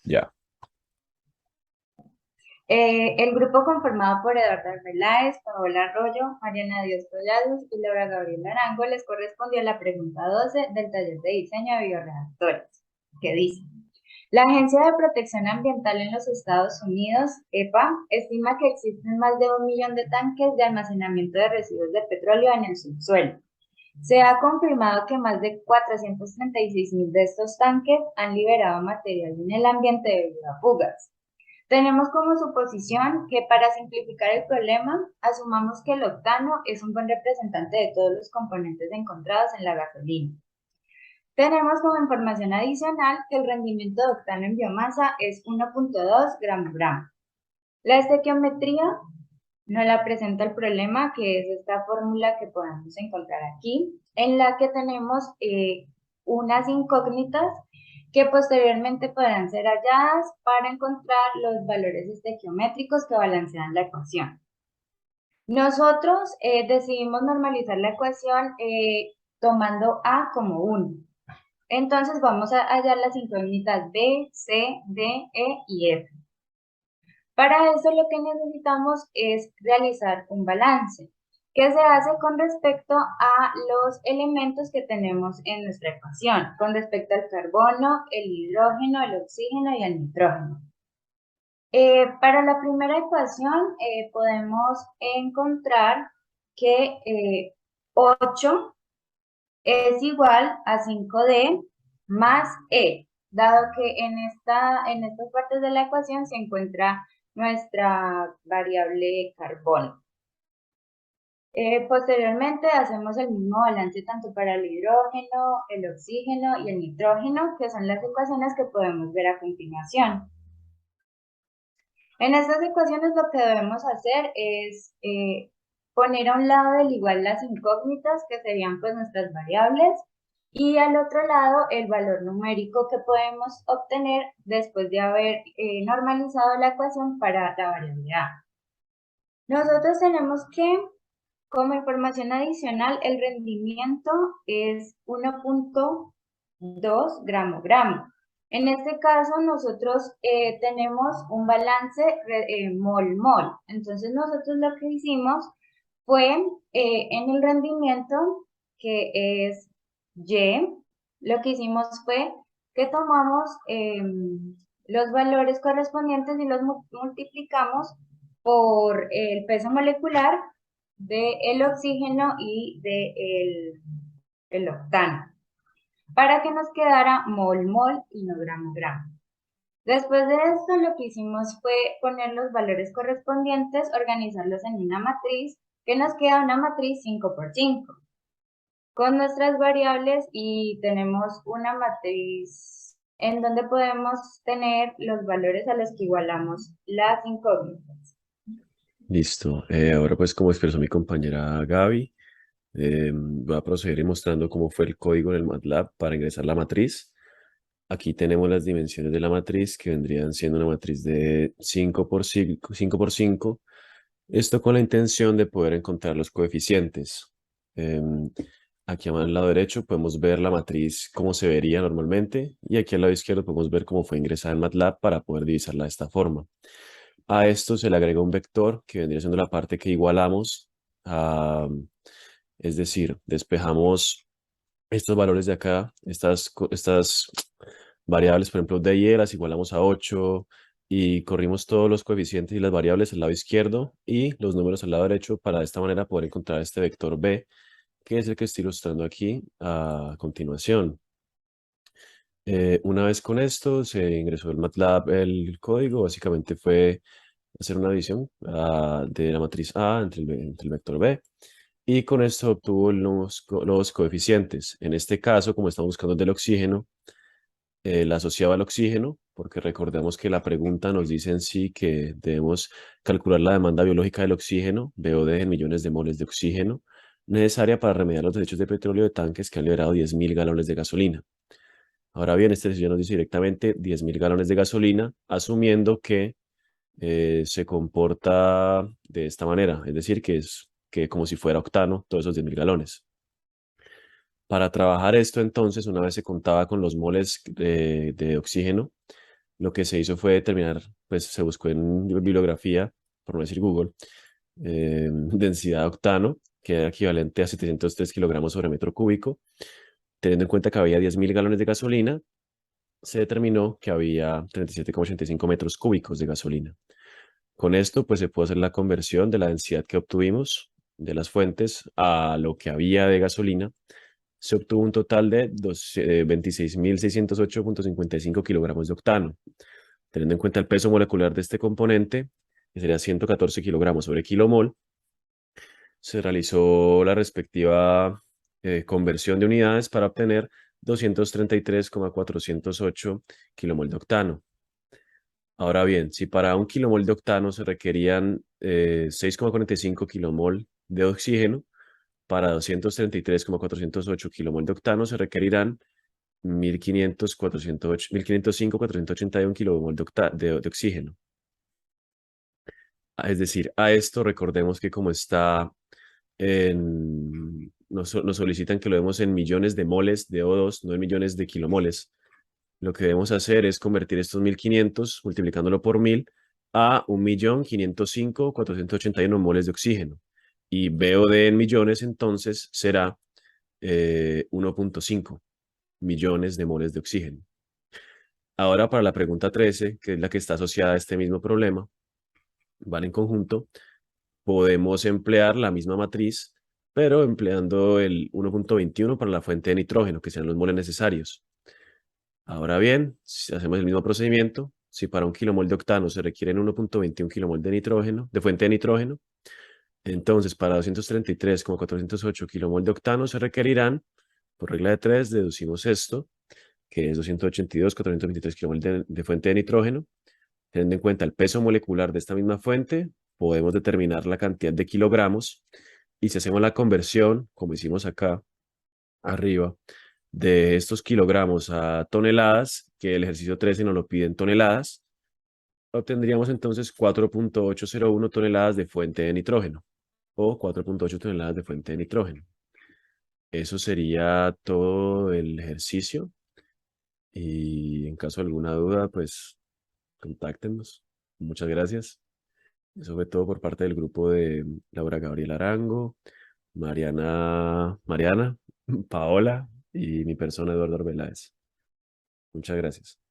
Ya. El grupo conformado por Eduardo Arbeláez, Paola Arroyo, Mariana Díaz Collados y Laura Gabriela Arango les correspondió la pregunta 12 del taller de diseño de bioreactores, que dice: la Agencia de Protección Ambiental en los Estados Unidos, EPA, estima que existen más de 1 millón de tanques de almacenamiento de residuos de petróleo en el subsuelo. Se ha confirmado que más de 436.000 de estos tanques han liberado material en el ambiente debido a fugas. Tenemos como suposición que para simplificar el problema, asumamos que el octano es un buen representante de todos los componentes encontrados en la gasolina. Tenemos como información adicional que el rendimiento de octano en biomasa es 1.2 gramo-gramo. La estequiometría no la presenta el problema, que es esta fórmula que podemos encontrar aquí, en la que tenemos unas incógnitas que posteriormente podrán ser halladas para encontrar los valores estequiométricos que balancean la ecuación. Nosotros decidimos normalizar la ecuación tomando A como 1. Entonces vamos a hallar las incógnitas B, C, D, E y F. Para eso lo que necesitamos es realizar un balance que se hace con respecto a los elementos que tenemos en nuestra ecuación, con respecto al carbono, el hidrógeno, el oxígeno y el nitrógeno. Para la primera ecuación podemos encontrar que 8 es igual a 5D más E, dado que en estas partes de la ecuación se encuentra nuestra variable carbono. Posteriormente hacemos el mismo balance tanto para el hidrógeno, el oxígeno y el nitrógeno, que son las ecuaciones que podemos ver a continuación. En estas ecuaciones lo que debemos hacer es poner a un lado del igual las incógnitas, que serían pues nuestras variables, y al otro lado el valor numérico que podemos obtener después de haber normalizado la ecuación para la variable A. Nosotros tenemos que, como información adicional, el rendimiento es 1.2 gramo-gramo. En este caso, nosotros tenemos un balance mol-mol. Entonces, nosotros lo que hicimos fue en el rendimiento, que es Y, lo que hicimos fue que tomamos los valores correspondientes y los multiplicamos por el peso molecular del oxígeno y del el octano, para que nos quedara mol-mol y no gramo-gramo. Después de esto, lo que hicimos fue poner los valores correspondientes, organizarlos en una matriz, que nos queda una matriz 5 por 5 con nuestras variables, y tenemos una matriz en donde podemos tener los valores a los que igualamos las incógnitas. Listo. Ahora pues como expresó mi compañera Gaby, voy a proceder mostrando cómo fue el código en el MATLAB para ingresar la matriz. Aquí tenemos las dimensiones de la matriz, que vendrían siendo una matriz de 5 por 5, 5 por 5. Esto con la intención de poder encontrar los coeficientes. Em, Aquí al lado derecho podemos ver la matriz como se vería normalmente, y aquí al lado izquierdo podemos ver cómo fue ingresada en MATLAB para poder divisarla de esta forma. A esto se le agrega un vector que vendría siendo la parte que igualamos. a- es decir, despejamos estos valores de acá, estas variables, por ejemplo, D y E, las igualamos a 8 y corrimos todos los coeficientes y las variables al lado izquierdo y los números al lado derecho para de esta manera poder encontrar este vector B, que es el que estoy ilustrando aquí a continuación. Una vez con esto, se ingresó el MATLAB el código. Básicamente fue hacer una división de la matriz A entre el vector B. Y con esto obtuvo los coeficientes. En este caso, como estamos buscando el del oxígeno, la asociaba al oxígeno, porque recordemos que la pregunta nos dice en sí que debemos calcular la demanda biológica del oxígeno, BOD en millones de moles de oxígeno, necesaria para remediar los desechos de petróleo de tanques que han liberado 10.000 galones de gasolina. Ahora bien, este ya nos dice directamente 10.000 galones de gasolina, asumiendo que se comporta de esta manera, es decir, que es que como si fuera octano, todos esos 10.000 galones. Para trabajar esto, entonces, una vez se contaba con los moles de oxígeno, lo que se hizo fue determinar, pues se buscó en bibliografía, por no decir Google, densidad de octano, que era equivalente a 703 kilogramos sobre metro cúbico. Teniendo en cuenta que había 10.000 galones de gasolina, se determinó que había 37,85 metros cúbicos de gasolina. Con esto, pues se pudo hacer la conversión de la densidad que obtuvimos de las fuentes a lo que había de gasolina. Se obtuvo un total de 26.608,55 kilogramos de octano. Teniendo en cuenta el peso molecular de este componente, que sería 114 kilogramos sobre kilomol, se realizó la respectiva conversión de unidades para obtener 233,408 kilomol de octano. Ahora bien, si para un kilomol de octano se requerían 6,45 kilomol de oxígeno, para 233,408 kilomol de octano se requerirán 1.505,481 kilomol de oxígeno. Es decir, a esto recordemos que como está nos solicitan que lo demos en millones de moles de O2, no en millones de kilomoles. Lo que debemos hacer es convertir estos 1.500, multiplicándolo por 1.000, a 1.505,481 moles de oxígeno. Y BOD en millones, entonces, será 1,5 millones de moles de oxígeno. Ahora, para la pregunta 13, que es la que está asociada a este mismo problema, van en conjunto, podemos emplear la misma matriz, pero empleando el 1,21 para la fuente de nitrógeno, que sean los moles necesarios. Ahora bien, si hacemos el mismo procedimiento, si para un kilomol de octano se requieren 1,21 kilomol de nitrógeno, de fuente de nitrógeno, entonces para 233,408 kilomol de octano se requerirán, por regla de 3, deducimos esto, que es 282,423 kilomol de fuente de nitrógeno. Teniendo en cuenta el peso molecular de esta misma fuente, podemos determinar la cantidad de kilogramos, y si hacemos la conversión, como hicimos acá arriba, de estos kilogramos a toneladas, que el ejercicio 13 nos lo pide en toneladas, obtendríamos entonces 4,801 toneladas de fuente de nitrógeno o 4,8 toneladas de fuente de nitrógeno. Eso sería todo el ejercicio, y en caso de alguna duda, pues contáctenos. Muchas gracias. Eso fue todo por parte del grupo de Laura Gabriela Arango, Mariana, Paola y mi persona Eduardo Arbeláez. Muchas gracias.